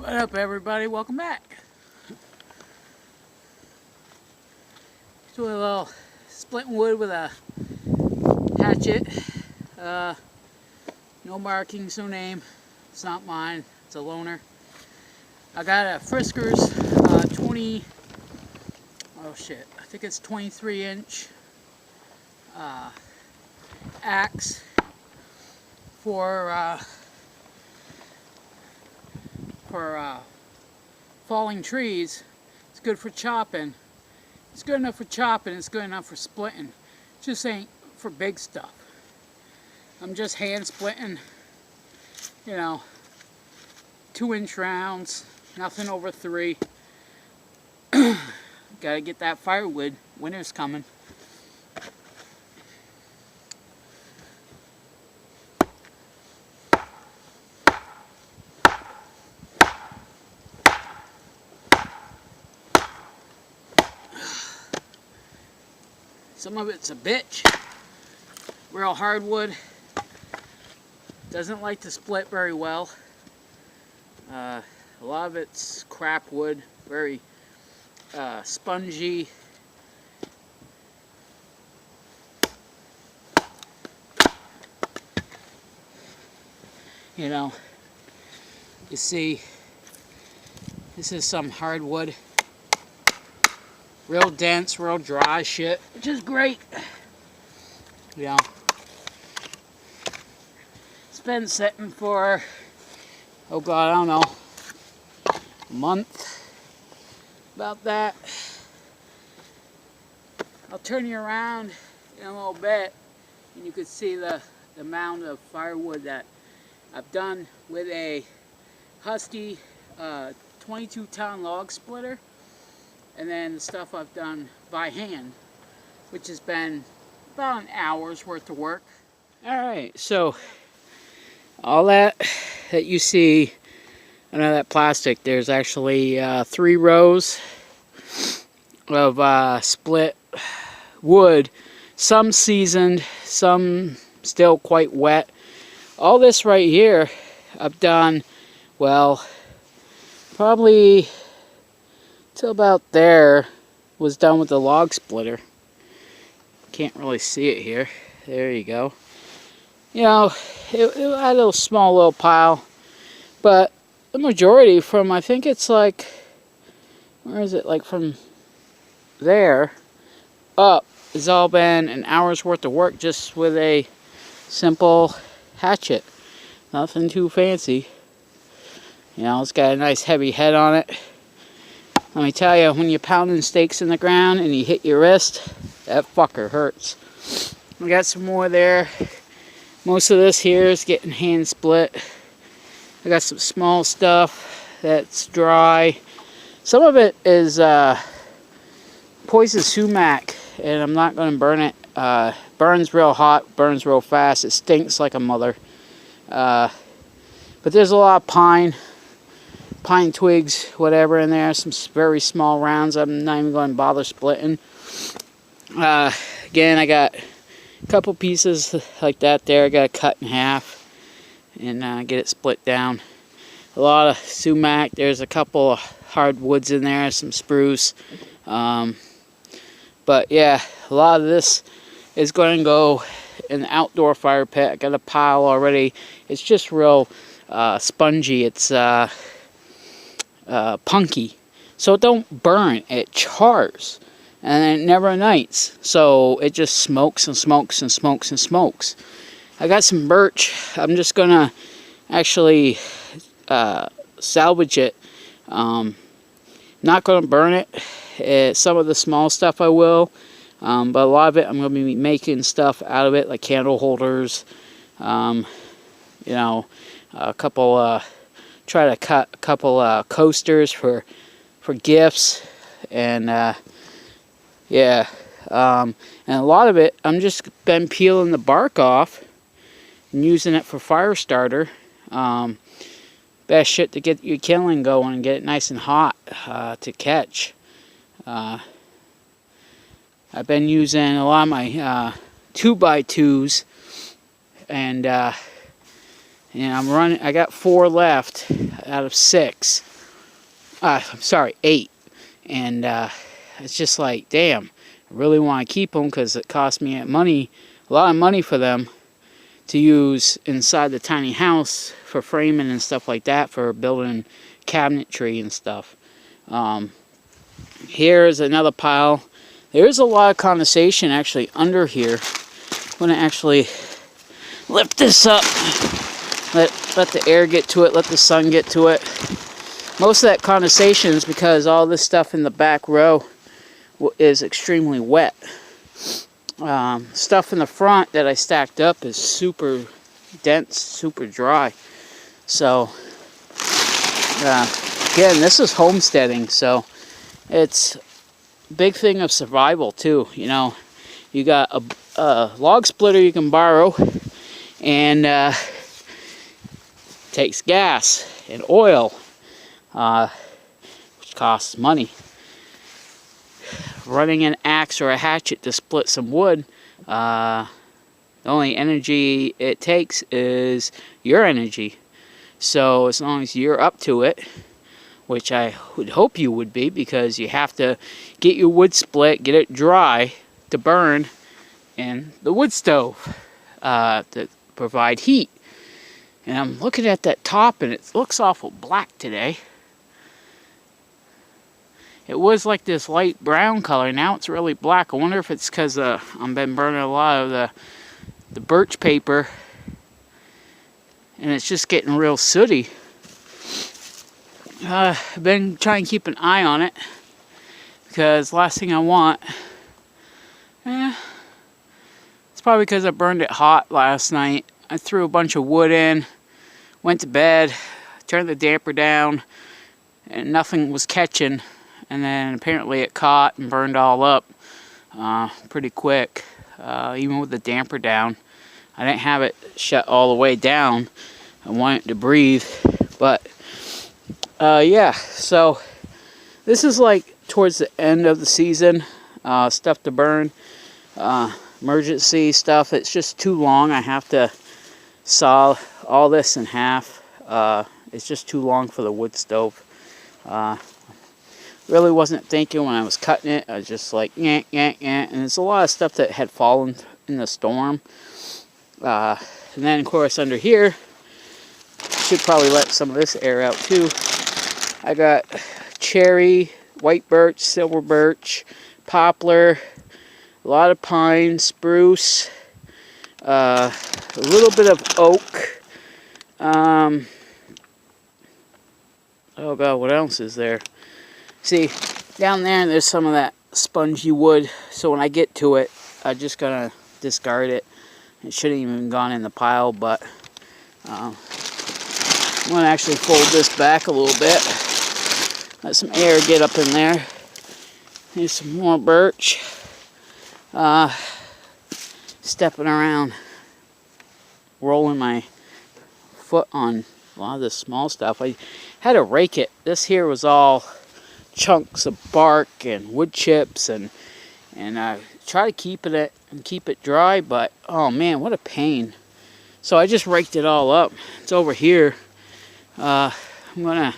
What up, everybody? Welcome back. Doing a little splitting wood with a hatchet. No markings, no name. It's not mine. It's a loaner. I got a Frisker's 20. Oh shit! I think it's 23-inch axe for falling trees. It's good for chopping. It's good enough for chopping. It's good enough for splitting. Just ain't for big stuff. I'm just hand splitting, 2-inch rounds, nothing over 3. Gotta get that firewood. Winter's coming. Some of it's a bitch. Real hardwood. Doesn't like to split very well. A lot of it's crap wood. Very spongy. You see, this is some hardwood. Real dense, real dry shit, which is great. It's been sitting for, oh god, I don't know, a month, about that. I'll turn you around in a little bit, and you can see the amount of firewood that I've done with a Husky 22-ton log splitter. And then the stuff I've done by hand, which has been about an hour's worth of work. Alright, so all that you see under that plastic, there's actually 3 rows of split wood. Some seasoned, some still quite wet. All this right here I've done, well, probably till about there was done with the log splitter. Can't really see it here. There you go. It had a small little pile, but the majority from, I think it's like, where is it, like from there up has all been an hour's worth of work just with a simple hatchet. Nothing too fancy. It's got a nice heavy head on it. Let me tell you, when you're pounding stakes in the ground and you hit your wrist, that fucker hurts. We got some more there. Most of this here is getting hand split. I got some small stuff that's dry. Some of it is poison sumac, and I'm not going to burn it. Burns real hot, burns real fast. It stinks like a mother. But there's a lot of pine twigs, whatever in there. Some very small rounds. I'm not even going to bother splitting. Again, I got a couple pieces like that there. I got to cut in half and get it split down. A lot of sumac. There's a couple of hardwoods in there, some spruce. But yeah, a lot of this is going to go in the outdoor fire pit. I got a pile already. It's just real spongy. It's punky, so it don't burn, it chars, and it never ignites, so it just smokes and smokes and smokes and smokes. I got some birch. I'm just gonna actually salvage it. Not gonna burn it. Some of the small stuff I will, but a lot of it I'm gonna be making stuff out of it, like candle holders, a couple try to cut a couple coasters for gifts, and and a lot of it I'm just been peeling the bark off and using it for fire starter. Best shit to get your killing going and get it nice and hot to catch. I've been using a lot of my 2x2s, and I'm running. I got 4 left out of 6. I'm sorry, 8. And it's just like, damn, I really want to keep them because it cost me a lot of money for them to use inside the tiny house for framing and stuff like that, for building cabinetry and stuff. Here's another pile. There's a lot of condensation actually under here. I'm going to actually lift this up, let the air get to it, let the sun get to it. Most of that condensation is because all this stuff in the back row is extremely wet. Stuff in the front that I stacked up is super dense, super dry. So, again, this is homesteading, so it's a big thing of survival too. You know, you got a log splitter you can borrow, and takes gas and oil, which costs money. Running an axe or a hatchet to split some wood, the only energy it takes is your energy. So as long as you're up to it, which I would hope you would be, because you have to get your wood split, get it dry to burn in the wood stove to provide heat. And I'm looking at that top and it looks awful black today. It was like this light brown color. Now it's really black. I wonder if it's because I've been burning a lot of the birch paper, and it's just getting real sooty. I've been trying to keep an eye on it, because last thing I want, it's probably because I burned it hot last night. I threw a bunch of wood in, went to bed, turned the damper down, and nothing was catching. And then apparently it caught and burned all up pretty quick, even with the damper down. I didn't have it shut all the way down. I want it to breathe. But yeah, so this is like towards the end of the season. Stuff to burn, emergency stuff. It's just too long. I have to saw all this in half. It's just too long for the wood stove. Really wasn't thinking when I was cutting it. I was just like, yeah. And there's a lot of stuff that had fallen in the storm. And then, of course, under here, should probably let some of this air out too. I got cherry, white birch, silver birch, poplar, a lot of pine, spruce, a little bit of oak. Oh God, what else is there? See, down there, there's some of that spongy wood, so when I get to it, I'm just gonna discard it. It shouldn't even gone in the pile, but I'm gonna actually fold this back a little bit. Let some air get up in there. Here's some more birch. Stepping around, rolling my foot on a lot of the small stuff. I had to rake it. This here was all chunks of bark and wood chips, and I try to keep it dry, but oh man, what a pain. So I just raked it all up. It's over here. I'm gonna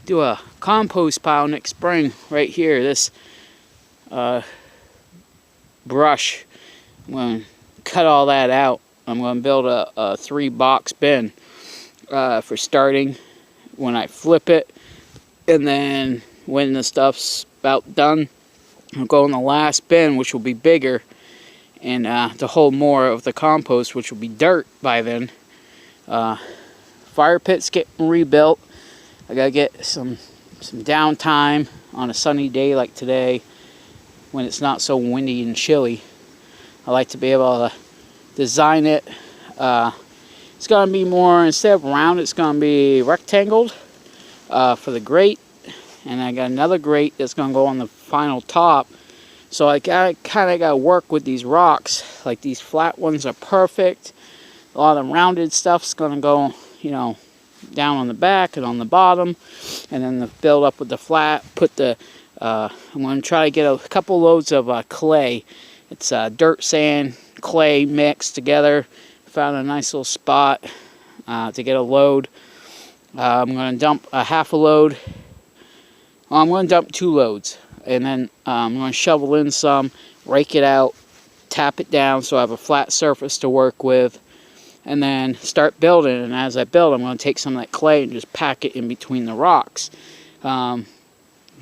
do a compost pile next spring right here. This brush, I'm gonna cut all that out. I'm gonna build a 3-box bin for starting when I flip it. And then when the stuff's about done, I'll go in the last bin, which will be bigger, and to hold more of the compost, which will be dirt by then. Fire pit's getting rebuilt. I gotta get some downtime on a sunny day like today, when it's not so windy and chilly. I like to be able to design it. It's gonna be more, instead of round, it's gonna be rectangled. For the grate, and I got another grate that's gonna go on the final top. So I kind of got to work with these rocks. Like these flat ones are perfect. A lot of the rounded stuff's gonna go, you know, down on the back and on the bottom, and then the build up with the flat. Put the I'm gonna try to get a couple loads of clay. It's dirt, sand, clay mixed together. Found a nice little spot to get a load. I'm going to dump a half a load I'm going to dump 2 loads, and then I'm going to shovel in some, rake it out, tap it down so I have a flat surface to work with, and then start building. And as I build, I'm going to take some of that clay and just pack it in between the rocks.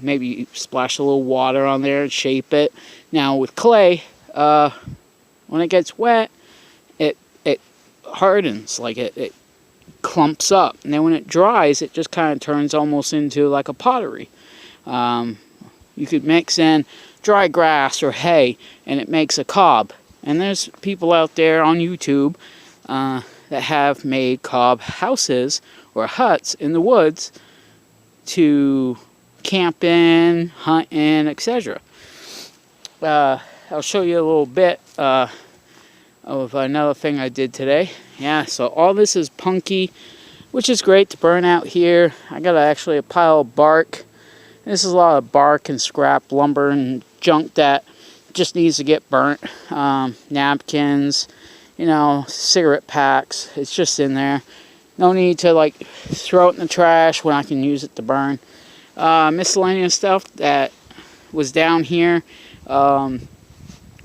Maybe splash a little water on there and shape it. Now with clay, when it gets wet, it hardens, like it clumps up, and then when it dries, it just kind of turns almost into like a pottery. You could mix in dry grass or hay, and it makes a cob. And there's people out there on YouTube that have made cob houses or huts in the woods to camp in, hunt in, etc. I'll show you a little bit of another thing I did today. Yeah, so all this is punky, which is great to burn out here. I got actually a pile of bark. This is a lot of bark and scrap lumber and junk that just needs to get burnt. Napkins, you know, cigarette packs. It's just in there. No need to like throw it in the trash when I can use it to burn. Miscellaneous stuff that was down here. I'm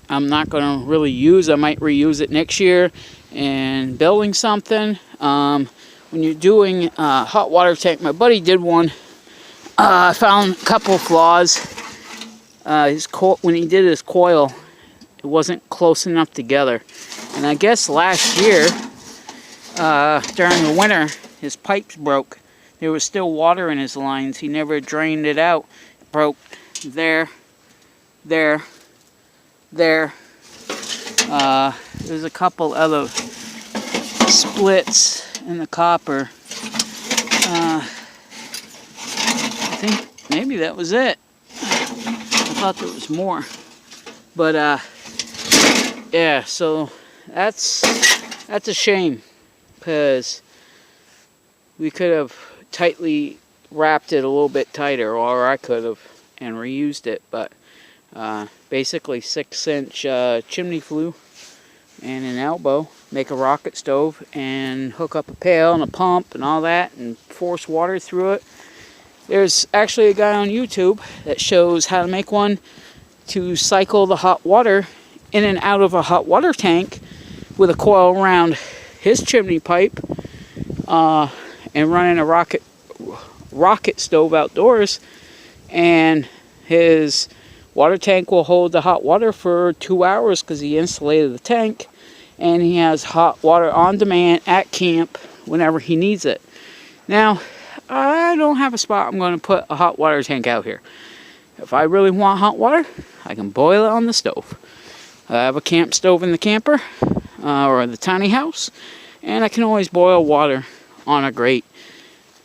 not going to really use. I might reuse it next year. And building something. When you're doing a hot water tank, my buddy did one. I found a couple flaws. When he did his coil, it wasn't close enough together. And I guess last year, during the winter, his pipes broke. There was still water in his lines. He never drained it out. It broke there. There's a couple other splits in the copper. I think maybe that was it. I thought there was more. But yeah, so that's a shame, because we could have tightly wrapped it a little bit tighter, or I could have, and reused it. But basically 6-inch chimney flue and an elbow, make a rocket stove, and hook up a pail and a pump and all that, and force water through it. There's actually a guy on YouTube that shows how to make one to cycle the hot water in and out of a hot water tank with a coil around his chimney pipe, and running a rocket stove outdoors, and his water tank will hold the hot water for 2 hours because he insulated the tank, and he has hot water on demand at camp whenever he needs it. Now, I don't have a spot I'm going to put a hot water tank out here. If I really want hot water, I can boil it on the stove. I have a camp stove in the camper, or the tiny house, and I can always boil water on a grate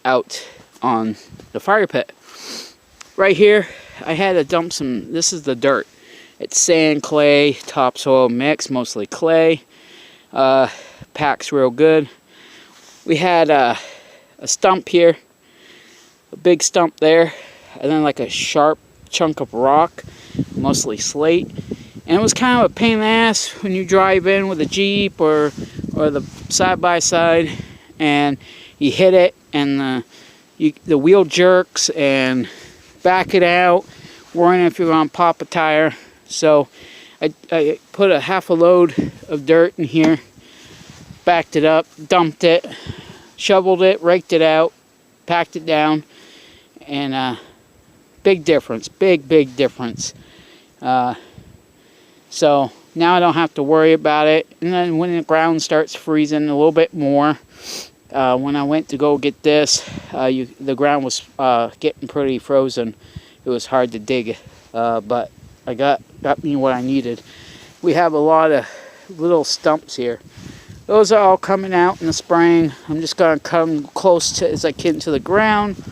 out on the fire pit. Right here, I had to dump some, this is the dirt. It's sand, clay, topsoil mix, mostly clay. Packs real good. We had a stump here, a big stump there, and then like a sharp chunk of rock, mostly slate. And it was kind of a pain in the ass when you drive in with a Jeep or the side-by-side, and you hit it, and the wheel jerks, and back it out, worrying if you're going to pop a tire. So I put a half a load of dirt in here, backed it up, dumped it, shoveled it, raked it out, packed it down, and big difference, big difference. So now I don't have to worry about it. And then when the ground starts freezing a little bit more, when I went to go get this, the ground was getting pretty frozen. It was hard to dig, but I got me what I needed. We have a lot of little stumps here. Those are all coming out in the spring. I'm just going to come close to as I get to the ground.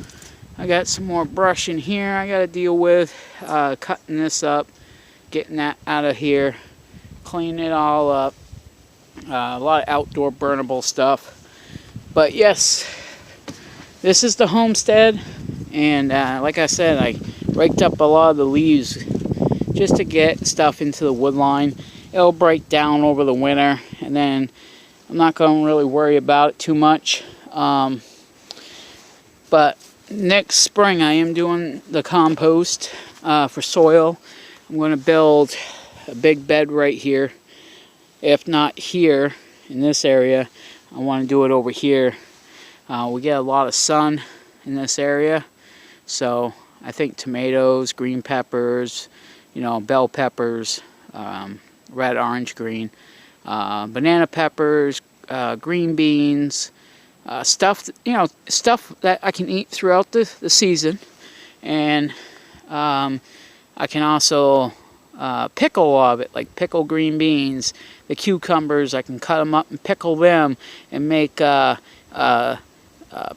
I got some more brush in here I got to deal with. Cutting this up, getting that out of here, cleaning it all up. A lot of outdoor burnable stuff. But yes, this is the homestead, and like I said, I raked up a lot of the leaves just to get stuff into the wood line. It'll break down over the winter, and then I'm not going to really worry about it too much. But next spring I am doing the compost for soil. I'm going to build a big bed right here. If not here in this area, I want to do it over here. We get a lot of sun in this area, so I think tomatoes, green peppers, bell peppers, red, orange, green, banana peppers, green beans, stuff that I can eat throughout the season, and I can also pickle a lot of it, like pickle green beans, the cucumbers. I can cut them up and pickle them and make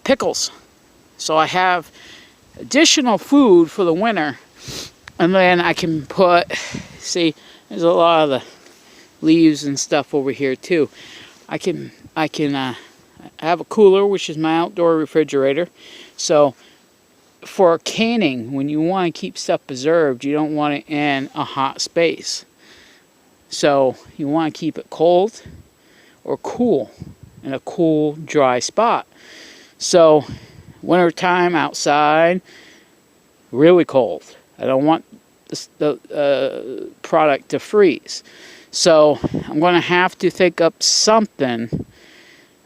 pickles. So I have additional food for the winter, and then I can put, see, there's a lot of the leaves and stuff over here too. I can have a cooler, which is my outdoor refrigerator. So for canning, when you want to keep stuff preserved, you don't want it in a hot space. So you want to keep it cold or cool, in a cool, dry spot. So wintertime outside, really cold. I don't want the product to freeze. So I'm going to have to think up something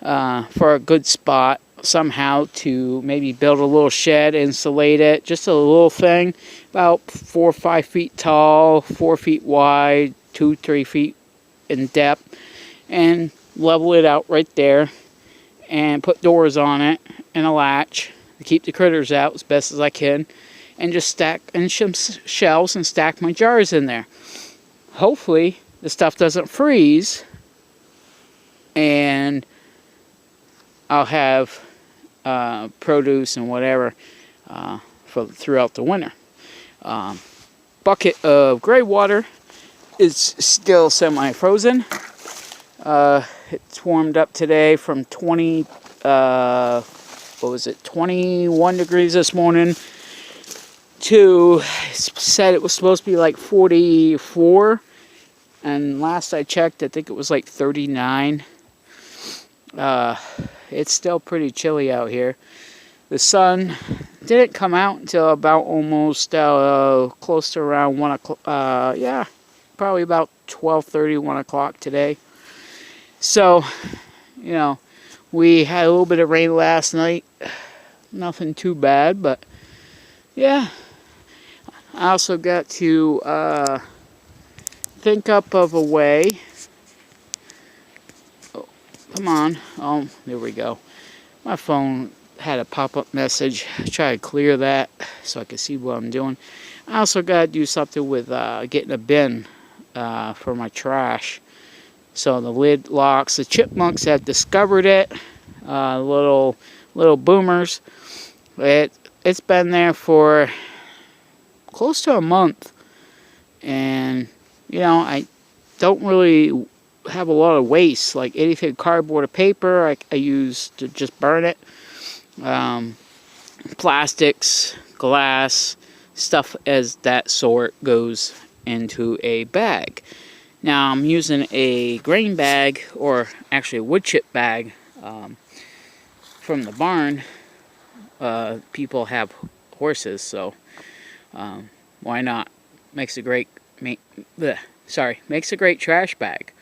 for a good spot somehow to maybe build a little shed, insulate it, just a little thing, about 4 or 5 feet tall, 4 feet wide, 2-3 feet in depth, and level it out right there, and put doors on it and a latch to keep the critters out as best as I can, and just stack in some shelves and stack my jars in there. Hopefully the stuff doesn't freeze, and I'll have produce and whatever throughout the winter. Bucket of gray water is still semi-frozen. It's warmed up today from 21 degrees this morning to, said it was supposed to be like 44, and last I checked I think it was like 39. It's still pretty chilly out here. The sun didn't come out until about almost close to around 1 o'clock. Yeah, probably about 12:30, 1 o'clock today. So, we had a little bit of rain last night. Nothing too bad, but yeah. I also got to think up of a way. Oh, come on. Oh, there we go. My phone had a pop-up message. Try to clear that so I can see what I'm doing. I also got to do something with getting a bin for my trash. So the lid locks. The chipmunks have discovered it. Little boomers. It's been there for close to a month, and I don't really have a lot of waste, like anything cardboard or paper. I use to just burn it. Plastics, glass, stuff as that sort goes into a bag. Now I'm using a grain bag, or actually a wood chip bag, from the barn. People have horses, so why not? Makes a great trash bag,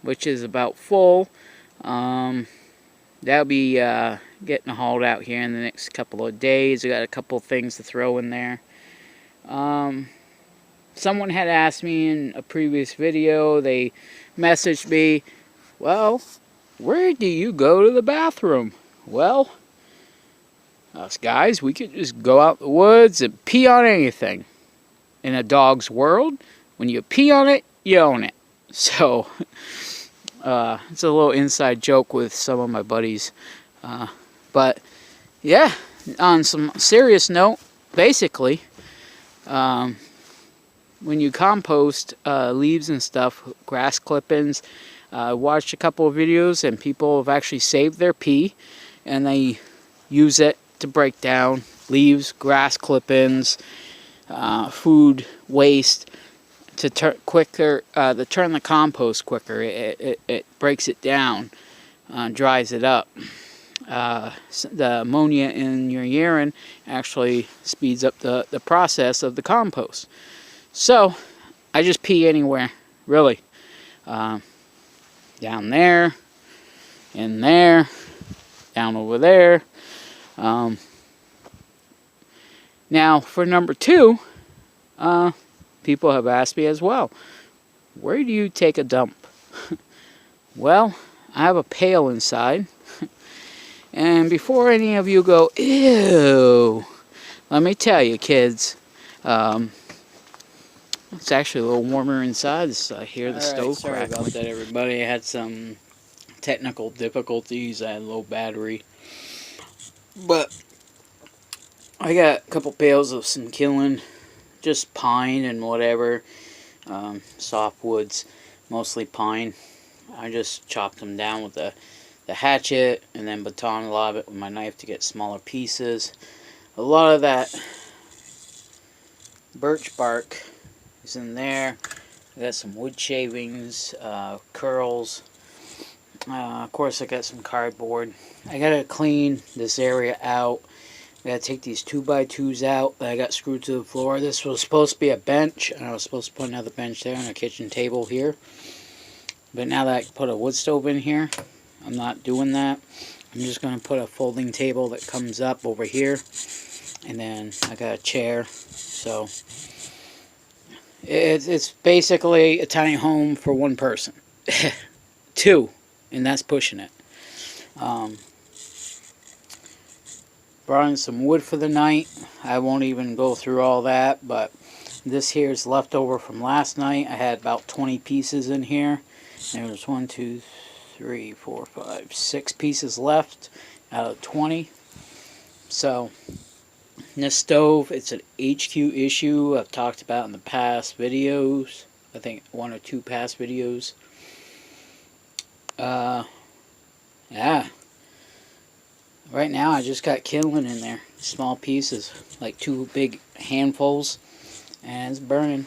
which is about full. That'll be getting hauled out here in the next couple of days. I got a couple of things to throw in there. Someone had asked me in a previous video, they messaged me, well, where do you go to the bathroom? Well, us guys, we could just go out in the woods and pee on anything. In a dog's world, when you pee on it, you own it. So, it's a little inside joke with some of my buddies. But, yeah, on some serious note, basically, when you compost leaves and stuff, grass clippings, watched a couple of videos, and people have actually saved their pee, and they use it to break down leaves, grass clippings, food waste, to turn the compost quicker. It breaks it down, dries it up. the ammonia in your urine actually speeds up the process of the compost. So I just pee anywhere, really. Down there, in there, down over there. Now for number 2, people have asked me as well, where do you take a dump? Well, I have a pail inside. And before any of you go, ew, let me tell you, kids, it's actually a little warmer inside. I hear the stove crackling. Sorry about that, everybody. I had some technical difficulties. I had a low battery. But I got a couple pails of some kiln, just pine and whatever, softwoods, mostly pine. I just chopped them down with the hatchet and then baton a lot of it with my knife to get smaller pieces. A lot of that birch bark is in there. I got some wood shavings, curls. Of course, I got some cardboard. I gotta clean this area out. I gotta take these 2x2s out that I got screwed to the floor. This was supposed to be a bench, and I was supposed to put another bench there and a kitchen table here. But now that I put a wood stove in here, I'm not doing that. I'm just going to put a folding table that comes up over here. And then I got a chair. So it's basically a tiny home for one person. 2, and that's pushing it. Brought in some wood for the night. I won't even go through all that, but this here is leftover from last night. I had about 20 pieces in here. There was 1, 2, 3, 4, 5, 6 pieces left out of 20. So this stove, it's an HQ issue I've talked about in the past videos. I think 1 or 2 past videos. Yeah. Right now I just got kindling in there. Small pieces, like 2 big handfuls. And it's burning.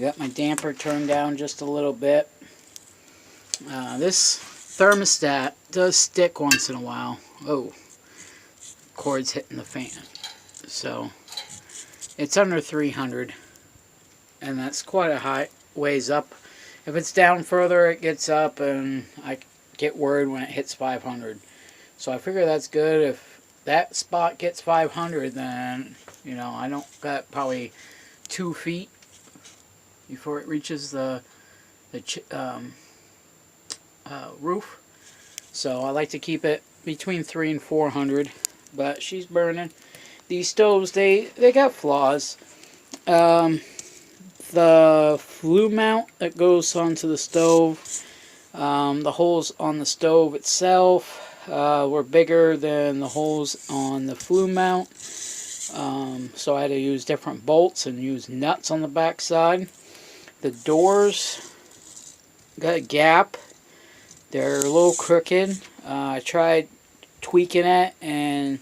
Got my damper turned down just a little bit. This thermostat does stick once in a while. Oh, cord's hitting the fan. So it's under 300, and that's quite a high ways up. If it's down further, it gets up, and I get worried when it hits 500. So I figure that's good. If that spot gets 500, then I don't got probably 2 feet before it reaches the roof. So I like to keep it between 300 and 400. But she's burning. These stoves, they got flaws. The flue mount that goes onto the stove, the holes on the stove itself were bigger than the holes on the flue mount. So I had to use different bolts and use nuts on the back side. The doors got a gap. They're a little crooked. I tried tweaking it and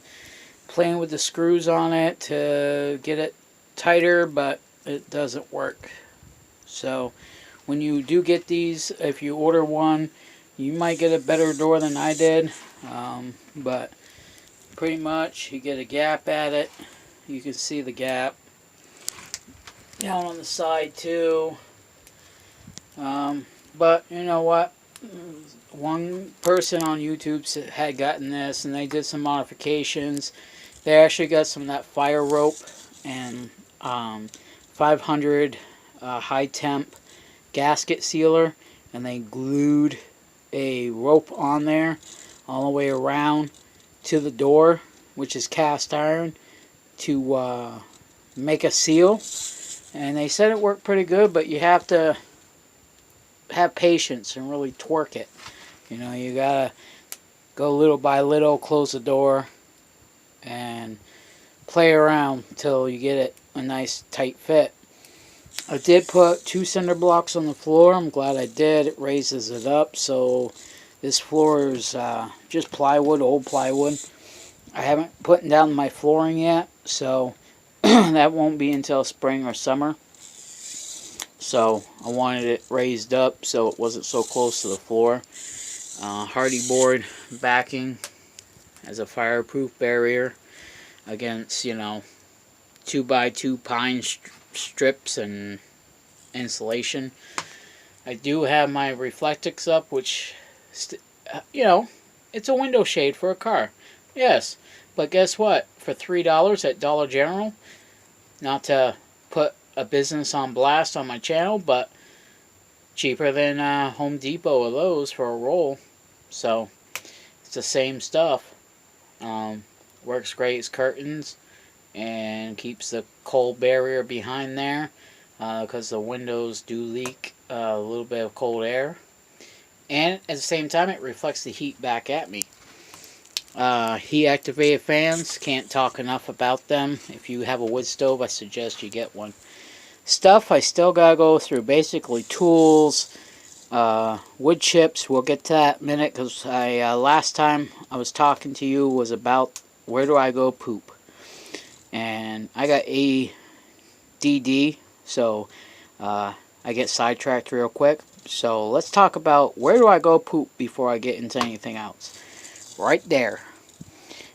playing with the screws on it to get it tighter, but it doesn't work. So when you do get these, if you order one, you might get a better door than I did. But pretty much you get a gap at it. You can see the gap down on the side too. But you know what? One person on YouTube had gotten this, and they did some modifications. They actually got some of that fire rope and 500 high temp gasket sealer, and they glued a rope on there all the way around to the door, which is cast iron, to make a seal. And they said it worked pretty good, but you have to have patience and really twerk it. You gotta go little by little, close the door, and play around until you get it a nice tight fit. I did put 2 cinder blocks on the floor. I'm glad I did. It raises it up. So this floor is just plywood, old plywood. I haven't put down my flooring yet, so that won't be until spring or summer. So I wanted it raised up so it wasn't so close to the floor. Hardy board backing as a fireproof barrier against, 2x2 pine strips and insulation. I do have my reflectix up, which, it's a window shade for a car. Yes, but guess what? For $3 at Dollar General, not to put a business on blast on my channel, but cheaper than Home Depot or Lowe's for a roll. So it's the same stuff. Works great as curtains and keeps the cold barrier behind there because the windows do leak a little bit of cold air. And at the same time, it reflects the heat back at me. Heat activated fans, can't talk enough about them. If you have a wood stove, I suggest you get one. Stuff I still gotta go through, basically tools, wood chips. We'll get to that in a minute, because last time I was talking to you was about where do I go poop. And I got ADD, so I get sidetracked real quick. So let's talk about where do I go poop before I get into anything else. Right there.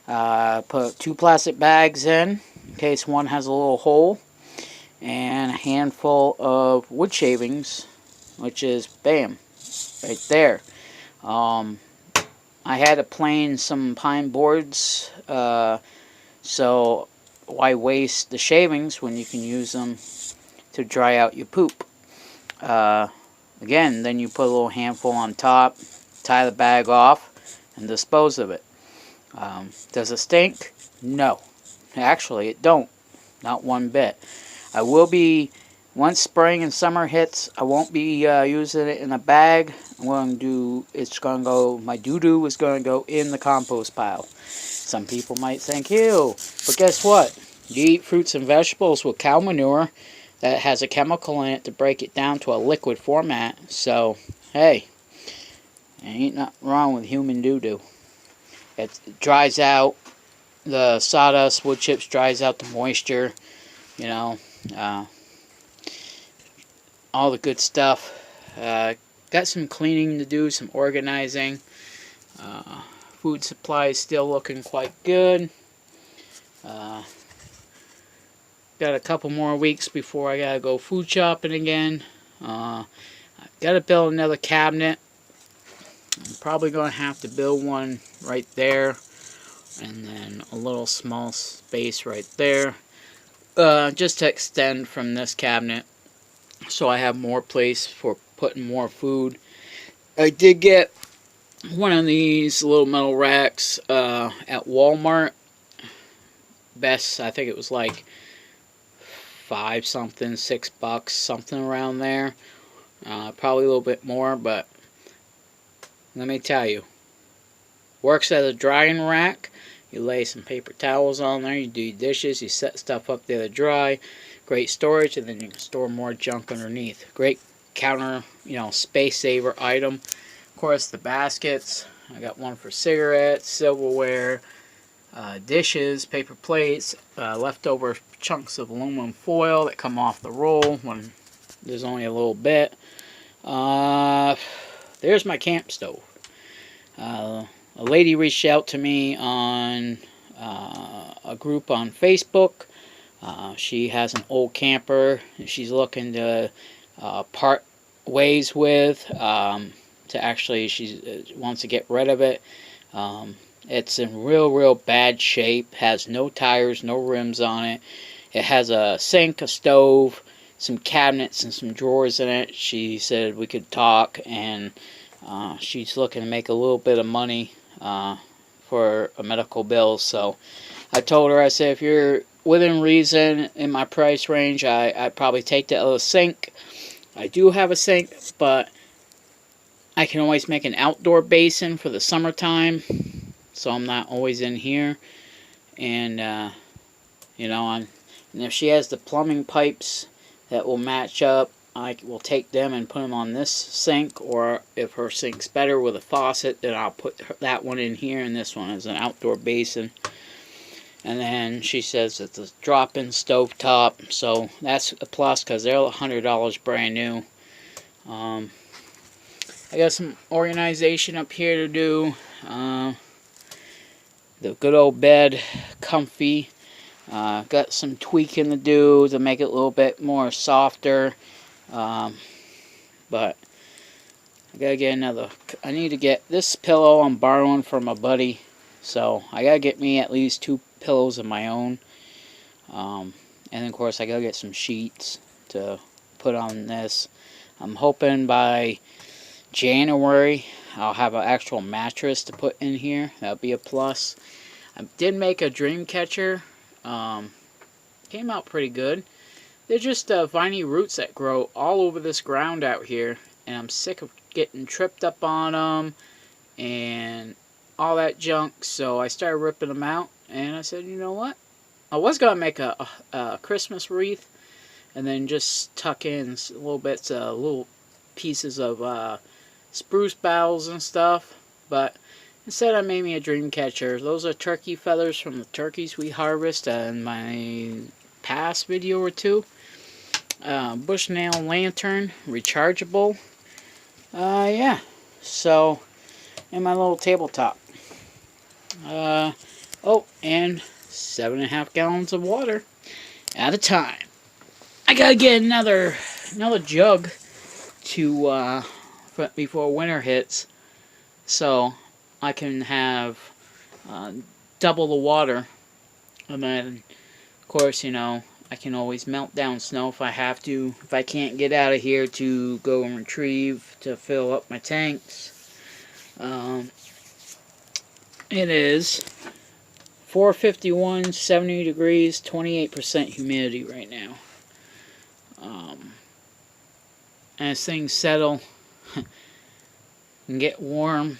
Put 2 plastic bags in case one has a little hole, and a handful of wood shavings, which is bam, right there. I had to plane some pine boards, so why waste the shavings when you can use them to dry out your poop. Again, then you put a little handful on top, tie the bag off, and dispose of it. Does it stink? No. Actually, it don't. Not one bit. I will be, once spring and summer hits, I won't be using it in a bag. My doo-doo is going to go in the compost pile. Some people might think, ew. But guess what? You eat fruits and vegetables with cow manure that has a chemical in it to break it down to a liquid format. So, hey, there ain't nothing wrong with human doo-doo. It dries out, the sawdust, wood chips dries out the moisture, all the good stuff. Got some cleaning to do, some organizing. Food supply is still looking quite good. Got a couple more weeks before I gotta go food shopping again. I gotta build another cabinet. I'm probably gonna have to build one right there, and then a little small space right there, just to extend from this cabinet, so I have more place for putting more food. I did get one of these little metal racks at Walmart. Best, I think it was like $5 something, $6, something around there. Probably a little bit more, but let me tell you, works as a drying rack. You lay some paper towels on there, you do your dishes, you set stuff up there to dry. Great storage, and then you can store more junk underneath. Great counter, space saver item. Of course, the baskets. I got one for cigarettes, silverware, dishes, paper plates, leftover chunks of aluminum foil that come off the roll when there's only a little bit. There's my camp stove. A lady reached out to me on a group on Facebook. She has an old camper she's looking to part ways with. She wants to get rid of it. It's in real bad shape. Has no tires, no rims on it. It has a sink, a stove, some cabinets, and some drawers in it. She said we could talk, and she's looking to make a little bit of money for a medical bill. So I told her, I said, if you're within reason in my price range, I'd probably take that little sink. I do have a sink, but I can always make an outdoor basin for the summertime, so I'm not always in here. And and if she has the plumbing pipes that will match up, I will take them and put them on this sink. Or if her sink's better with a faucet, then I'll put that one in here, and this one is an outdoor basin. And then she says it's a drop-in stove top, so that's a plus because they're $100 brand new. I got some organization up here to do. The good old bed, comfy. Got some tweaking to do to make it a little bit more softer. But I gotta get another. I need to get this pillow I'm borrowing from a buddy. So I gotta get me at least 2 pillows of my own. And then of course I gotta get some sheets to put on this. I'm hoping by January I'll have an actual mattress to put in here. That'll be a plus. I did make a dream catcher. Came out pretty good. They're just viney roots that grow all over this ground out here, and I'm sick of getting tripped up on them and all that junk, so I started ripping them out, and I said, you know what? I was going to make a Christmas wreath and then just tuck in little bits, little pieces of spruce boughs and stuff, but instead I made me a dream catcher. Those are turkey feathers from the turkeys we harvest in my past video or two. Bushnell lantern, rechargeable. Yeah. So, and my little tabletop. Oh, and 7.5 gallons of water at a time. I gotta get another jug to before winter hits, so I can have double the water, and then of course, you know, I can always melt down snow if I have to. If I can't get out of here to go and retrieve to fill up my tanks. It is 4:51, 70 degrees, 28% humidity right now. As things settle and get warm.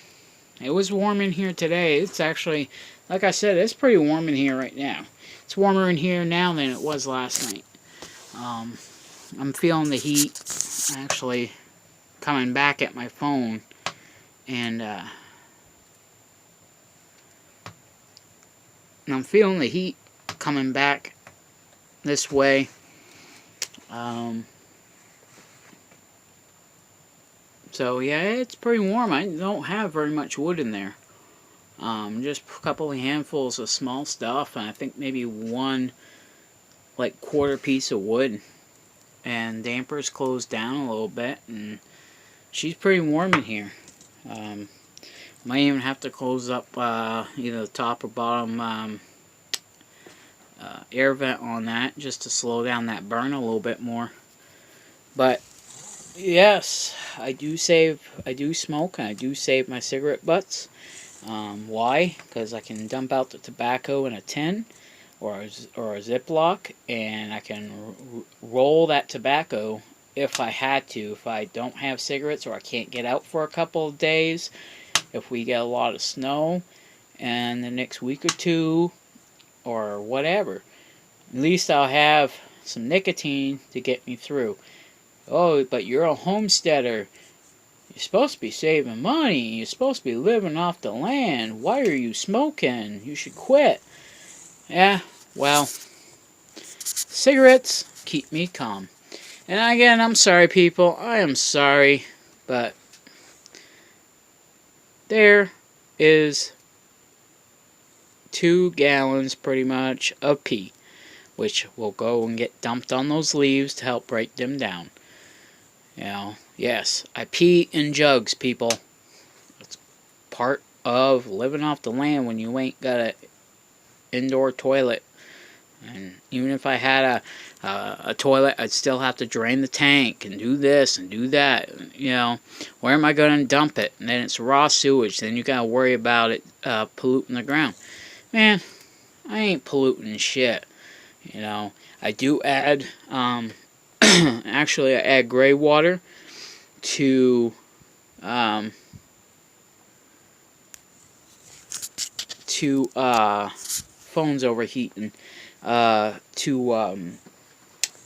It was warm in here today. It's actually, like I said, it's pretty warm in here right now. It's warmer in here now than it was last night. I'm feeling the heat actually coming back at my phone, and I'm feeling the heat coming back this way. So yeah, it's pretty warm. I don't have very much wood in there. Just a couple of handfuls of small stuff, and I think maybe one like quarter piece of wood. And dampers closed down a little bit, and she's pretty warm in here. Might even have to close up either the top or bottom air vent on that, just to slow down that burn a little bit more. But yes, I do smoke, and I do save my cigarette butts. Why? Because I can dump out the tobacco in a tin or a Ziploc, and I can roll that tobacco if I had to. If I don't have cigarettes or I can't get out for a couple of days, if we get a lot of snow, and the next week or two, or whatever, at least I'll have some nicotine to get me through. Oh, but you're a homesteader. You're supposed to be saving money. You're supposed to be living off the land. Why are you smoking? You should quit. Yeah, well, cigarettes keep me calm. And again, I'm sorry, people. I am sorry, but there is 2 gallons pretty much of pee, which will go and get dumped on those leaves to help break them down. You know, yes, I pee in jugs, people. It's part of living off the land when you ain't got an indoor toilet. And even if I had a toilet, I'd still have to drain the tank and do this and do that. You know, where am I going to dump it? And then it's raw sewage. Then you got to worry about it polluting the ground. Man, I ain't polluting shit. You know, I do add, actually I add gray water to, phone's overheating, to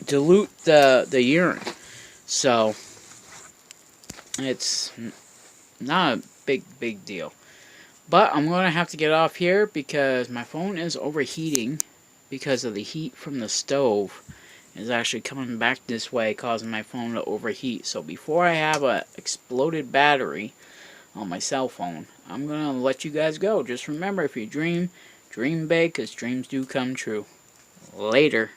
dilute the urine. So it's not a big deal. But I'm going to have to get off here because my phone is overheating because of the heat from the stove is actually coming back this way, causing my phone to overheat. So before I have a exploded battery, on my cell phone. I'm going to let you guys go. Just remember, if you dream, dream big, because dreams do come true. Later.